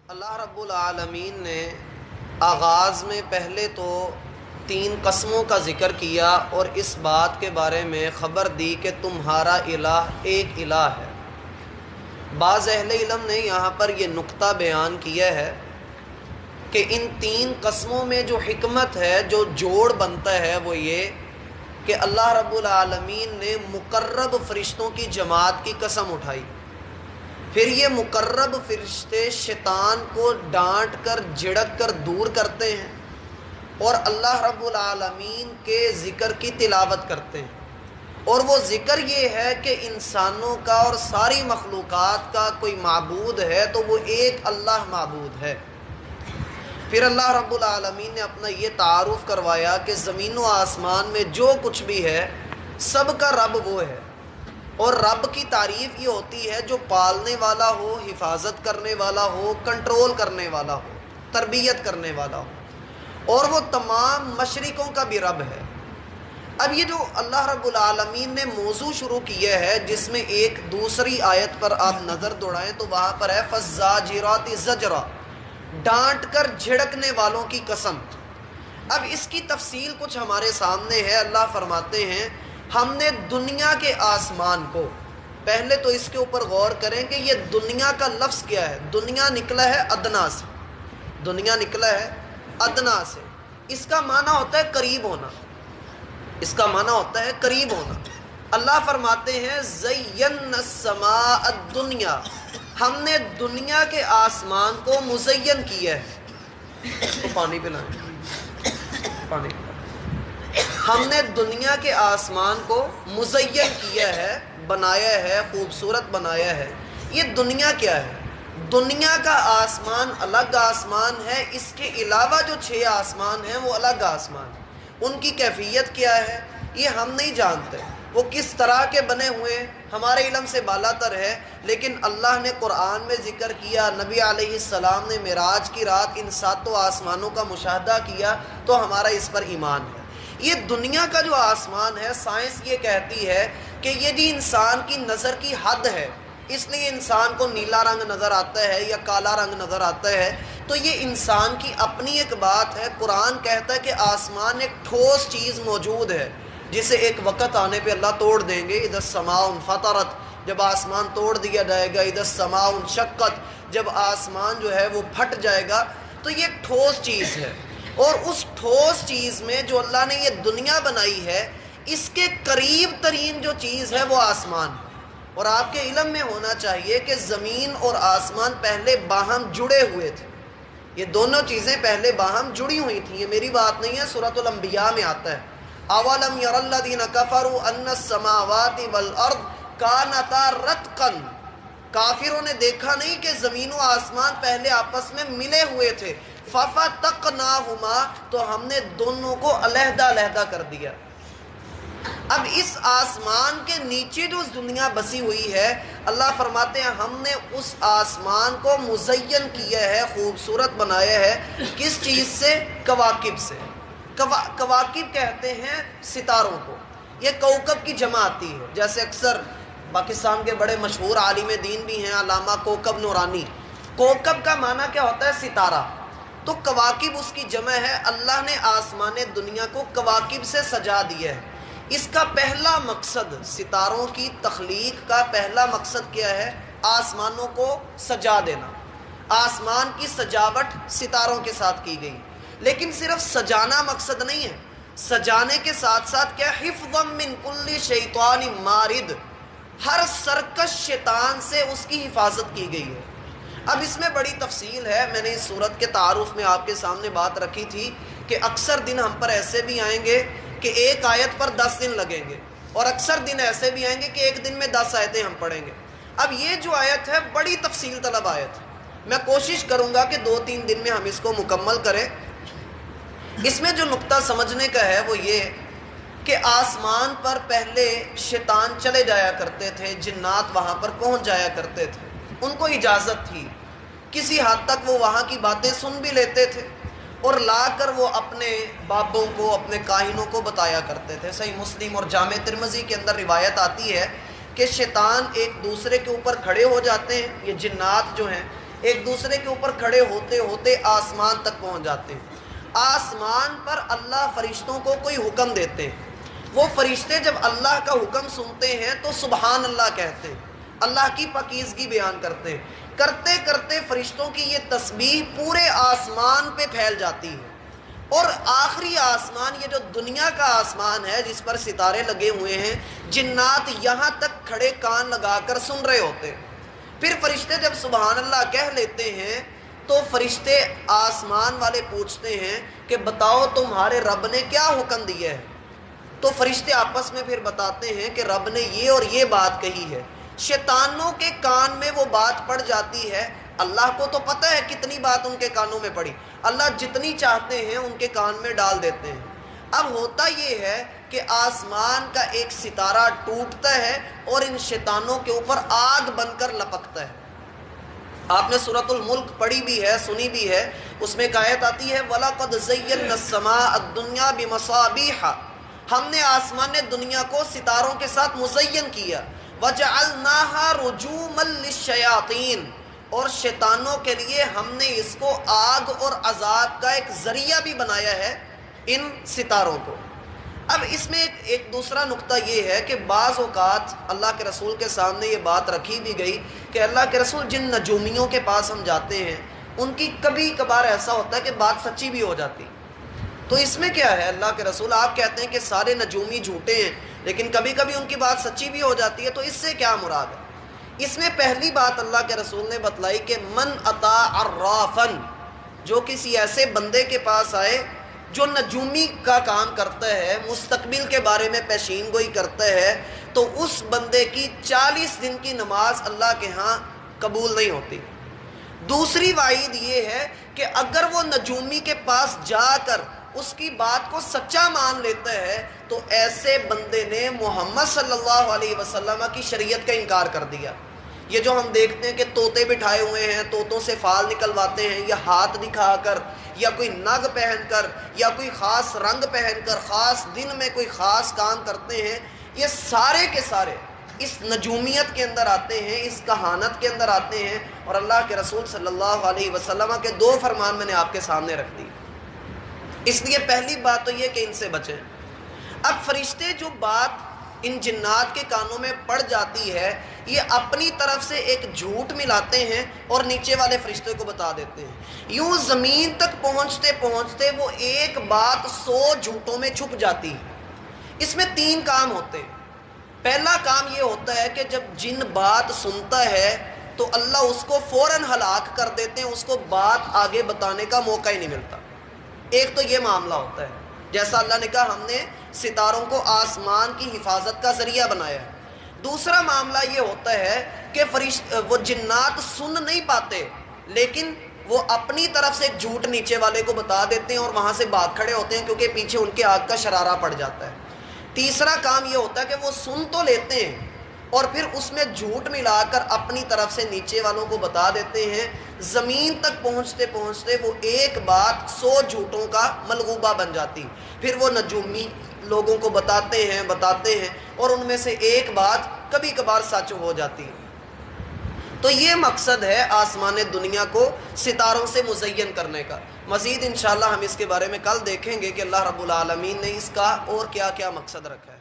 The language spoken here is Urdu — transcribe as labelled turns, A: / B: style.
A: اللہ رب العالمین نے آغاز میں پہلے تو 3 قسموں کا ذکر کیا اور اس بات کے بارے میں خبر دی کہ تمہارا الہ ایک الہ ہے۔ بعض اہل علم نے یہاں پر یہ نقطہ بیان کیا ہے کہ ان 3 قسموں میں جو حکمت ہے، جو جوڑ بنتا ہے، وہ یہ کہ اللہ رب العالمین نے مقرب فرشتوں کی جماعت کی قسم اٹھائی۔ پھر یہ مقرب فرشتے شیطان کو ڈانٹ کر جھڑک کر دور کرتے ہیں اور اللہ رب العالمین کے ذکر کی تلاوت کرتے ہیں، اور وہ ذکر یہ ہے کہ انسانوں کا اور ساری مخلوقات کا کوئی معبود ہے تو وہ ایک اللہ معبود ہے۔ پھر اللہ رب العالمین نے اپنا یہ تعارف کروایا کہ زمین و آسمان میں جو کچھ بھی ہے سب کا رب وہ ہے، اور رب کی تعریف یہ ہوتی ہے جو پالنے والا ہو، حفاظت کرنے والا ہو، کنٹرول کرنے والا ہو، تربیت کرنے والا ہو، اور وہ تمام مشرقوں کا بھی رب ہے۔ اب یہ جو اللہ رب العالمین نے موضوع شروع کیا ہے، جس میں ایک دوسری آیت پر آپ نظر دوڑائیں تو وہاں پر ہے فَالزَّاجِرَاتِ زَجْرًا، ڈانٹ کر جھڑکنے والوں کی قسم۔ اب اس کی تفصیل کچھ ہمارے سامنے ہے۔ اللہ فرماتے ہیں ہم نے دنیا کے آسمان کو، پہلے تو اس کے اوپر غور کریں کہ یہ دنیا کا لفظ کیا ہے۔ دنیا نکلا ہے ادنا سے، دنیا نکلا ہے ادنا سے، اس کا معنی ہوتا ہے قریب ہونا، اس کا معنی ہوتا ہے قریب ہونا۔ اللہ فرماتے ہیں زینا السماء الدنیا، ہم نے دنیا کے آسمان کو مزین کیا ہے۔ تو پانی پلائیں، پانی پلائیں۔ ہم نے دنیا کے آسمان کو مزین کیا ہے، بنایا ہے، خوبصورت بنایا ہے۔ یہ دنیا کیا ہے؟ دنیا کا آسمان الگ آسمان ہے، اس کے علاوہ جو 6 آسمان ہیں وہ الگ آسمان ہیں۔ ان کی کیفیت کیا ہے یہ ہم نہیں جانتے، وہ کس طرح کے بنے ہوئے ہمارے علم سے بالا تر ہے، لیکن اللہ نے قرآن میں ذکر کیا، نبی علیہ السلام نے معراج کی رات ان 7 آسمانوں کا مشاہدہ کیا، تو ہمارا اس پر ایمان ہے۔ یہ دنیا کا جو آسمان ہے، سائنس یہ کہتی ہے کہ یہ جی انسان کی نظر کی حد ہے، اس لیے انسان کو نیلا رنگ نظر آتا ہے یا کالا رنگ نظر آتا ہے، تو یہ انسان کی اپنی ایک بات ہے۔ قرآن کہتا ہے کہ آسمان ایک ٹھوس چیز موجود ہے جسے ایک وقت آنے پہ اللہ توڑ دیں گے۔ اذا السماء انفطرت، جب آسمان توڑ دیا جائے گا۔ اذا السماء انشقت، جب آسمان جو ہے وہ پھٹ جائے گا۔ تو یہ ایک ٹھوس چیز ہے، اور اس ٹھوس چیز میں جو اللہ نے یہ دنیا بنائی ہے، اس کے قریب ترین جو چیز ہے وہ آسمان ہے۔ اور آپ کے علم میں ہونا چاہیے کہ زمین اور آسمان پہلے باہم جڑے ہوئے تھے، یہ دونوں چیزیں پہلے باہم جڑی ہوئی تھیں، یہ میری بات نہیں ہے، سورۃ الانبیاء میں آتا ہے اولم یر الذین کفروا ان السماوات والارض کانتا رتقا، کافروں نے دیکھا نہیں کہ زمین و آسمان پہلے آپس میں ملے ہوئے تھے، ففتقناہما، تو ہم نے دونوں کو علیحدہ علیحدہ کر دیا۔ اب اس آسمان کے نیچے جو دنیا بسی ہوئی ہے، اللہ فرماتے ہیں ہم نے اس آسمان کو مزین کیا ہے، خوبصورت بنایا ہے۔ کس چیز سے؟ کواکب سے۔ کواکب کہتے ہیں ستاروں کو، یہ کوکب کی جمع آتی ہے، جیسے اکثر پاکستان کے بڑے مشہور عالم دین بھی ہیں علامہ کوکب نورانی۔ کوکب کا معنی کیا ہوتا ہے؟ ستارہ۔ تو کواکب اس کی جمع ہے۔ اللہ نے آسمان دنیا کو کواکب سے سجا دیا ہے۔ اس کا پہلا مقصد، ستاروں کی تخلیق کا پہلا مقصد کیا ہے؟ آسمانوں کو سجا دینا۔ آسمان کی سجاوٹ ستاروں کے ساتھ کی گئی، لیکن صرف سجانا مقصد نہیں ہے، سجانے کے ساتھ ساتھ کیا؟ حفظا من کل شیطان مارد، ہر سرکش شیطان سے اس کی حفاظت کی گئی ہے۔ اب اس میں بڑی تفصیل ہے، میں نے اس صورت کے تعارف میں آپ کے سامنے بات رکھی تھی کہ اکثر دن ہم پر ایسے بھی آئیں گے کہ ایک آیت پر 10 دن لگیں گے، اور اکثر دن ایسے بھی آئیں گے کہ ایک دن میں 10 آیتیں ہم پڑھیں گے۔ اب یہ جو آیت ہے بڑی تفصیل طلب آیت ہے، میں کوشش کروں گا کہ 2-3 دن میں ہم اس کو مکمل کریں۔ اس میں جو نقطہ سمجھنے کا ہے وہ یہ کہ آسمان پر پہلے شیطان چلے جایا کرتے تھے، جنات وہاں پر پہنچ جایا کرتے تھے، ان کو اجازت تھی، کسی حد تک وہ وہاں کی باتیں سن بھی لیتے تھے اور لا کر وہ اپنے بابوں کو، اپنے کاہنوں کو بتایا کرتے تھے۔ صحیح مسلم اور جامع ترمذی کے اندر روایت آتی ہے کہ شیطان ایک دوسرے کے اوپر کھڑے ہو جاتے ہیں، یہ جنات جو ہیں ایک دوسرے کے اوپر کھڑے ہوتے ہوتے آسمان تک پہنچ جاتے ہیں۔ آسمان پر اللہ فرشتوں کو کوئی حکم دیتے ہیں، وہ فرشتے جب اللہ کا حکم سنتے ہیں تو سبحان اللہ کہتے ہیں، اللہ کی پاکیزگی بیان کرتے ہیں۔ کرتے کرتے فرشتوں کی یہ تسبیح پورے آسمان پہ پھیل جاتی ہے، اور آخری آسمان، یہ جو دنیا کا آسمان ہے جس پر ستارے لگے ہوئے ہیں، جنات یہاں تک کھڑے کان لگا کر سن رہے ہوتے ہیں۔ پھر فرشتے جب سبحان اللہ کہہ لیتے ہیں تو فرشتے آسمان والے پوچھتے ہیں کہ بتاؤ تمہارے رب نے کیا حکم دیا ہے؟ تو فرشتے آپس میں پھر بتاتے ہیں کہ رب نے یہ اور یہ بات کہی ہے۔ شیطانوں کے کان میں وہ بات پڑ جاتی ہے، اللہ کو تو پتہ ہے کتنی بات ان کے کانوں میں پڑی، اللہ جتنی چاہتے ہیں ان کے کان میں ڈال دیتے ہیں۔ اب ہوتا یہ ہے کہ آسمان کا ایک ستارہ ٹوٹتا ہے اور ان شیطانوں کے اوپر آگ بن کر لپکتا ہے۔ آپ نے سورۃ الملک پڑھی بھی ہے، سنی بھی ہے، اس میں ایک آیت آتی ہے وَلَقَدْ زَيَّنَّا السَّمَاءَ الدُّنْيَا بِمَصَابِيحَ، ہم نے آسمان دنیا کو ستاروں کے ساتھ مزین کیا، وَجَعَلْنَاهَا رُجُومًا لِلشَّيَاطِينَ، اور شیطانوں کے لیے ہم نے اس کو آگ اور عذاب کا ایک ذریعہ بھی بنایا ہے ان ستاروں کو۔ اب اس میں ایک دوسرا نقطہ یہ ہے کہ بعض اوقات اللہ کے رسول کے سامنے یہ بات رکھی بھی گئی کہ اللہ کے رسول جن نجومیوں کے پاس ہم جاتے ہیں ان کی کبھی کبھار ایسا ہوتا ہے کہ بات سچی بھی ہو جاتی، تو اس میں کیا ہے اللہ کے رسول؟ آپ کہتے ہیں کہ سارے نجومی جھوٹے ہیں لیکن کبھی کبھی ان کی بات سچی بھی ہو جاتی ہے، تو اس سے کیا مراد ہے؟ اس میں پہلی بات اللہ کے رسول نے بتلائی کہ من اتا عرافن، جو کسی ایسے بندے کے پاس آئے جو نجومی کا کام کرتا ہے، مستقبل کے بارے میں پیشین گوئی کرتا ہے، تو اس بندے کی 40 دن کی نماز اللہ کے ہاں قبول نہیں ہوتی۔ دوسری وعید یہ ہے کہ اگر وہ نجومی کے پاس جا کر اس کی بات کو سچا مان لیتا ہے تو ایسے بندے نے محمد صلی اللہ علیہ وسلم کی شریعت کا انکار کر دیا۔ یہ جو ہم دیکھتے ہیں کہ طوطے بٹھائے ہوئے ہیں، طوطوں سے فال نکلواتے ہیں، یا ہاتھ دکھا کر، یا کوئی نگ پہن کر، یا کوئی خاص رنگ پہن کر خاص دن میں کوئی خاص کام کرتے ہیں، یہ سارے کے سارے اس نجومیت کے اندر آتے ہیں، اس کہانت کے اندر آتے ہیں، اور اللہ کے رسول صلی اللہ علیہ وسلم کے 2 فرمان میں نے آپ کے سامنے رکھ دی۔ اس لیے پہلی بات تو یہ کہ ان سے بچیں۔ اب فرشتے جو بات ان جنات کے کانوں میں پڑ جاتی ہے، یہ اپنی طرف سے ایک جھوٹ ملاتے ہیں اور نیچے والے فرشتے کو بتا دیتے ہیں۔ یوں زمین تک پہنچتے پہنچتے وہ ایک بات 100 جھوٹوں میں چھپ جاتی ہے۔ اس میں 3 کام ہوتے ہیں۔ پہلا کام یہ ہوتا ہے کہ جب جن بات سنتا ہے تو اللہ اس کو فوراً ہلاک کر دیتے ہیں، اس کو بات آگے بتانے کا موقع ہی نہیں ملتا۔ ایک تو یہ معاملہ ہوتا ہے، جیسا اللہ نے کہا ہم نے ستاروں کو آسمان کی حفاظت کا ذریعہ بنایا ہے۔ دوسرا معاملہ یہ ہوتا ہے کہ وہ جنات سن نہیں پاتے، لیکن وہ اپنی طرف سے ایک جھوٹ نیچے والے کو بتا دیتے ہیں اور وہاں سے بھاگ کھڑے ہوتے ہیں کیونکہ پیچھے ان کے آگ کا شرارہ پڑ جاتا ہے۔ تیسرا کام یہ ہوتا ہے کہ وہ سن تو لیتے ہیں اور پھر اس میں جھوٹ ملا کر اپنی طرف سے نیچے والوں کو بتا دیتے ہیں۔ زمین تک پہنچتے پہنچتے وہ ایک بات 100 جھوٹوں کا ملغوبہ بن جاتی، پھر وہ نجومی لوگوں کو بتاتے ہیں اور ان میں سے ایک بات کبھی کبھار سچ ہو جاتی ہے۔ تو یہ مقصد ہے آسمان دنیا کو ستاروں سے مزین کرنے کا۔ مزید انشاءاللہ ہم اس کے بارے میں کل دیکھیں گے کہ اللہ رب العالمین نے اس کا اور کیا کیا مقصد رکھا ہے۔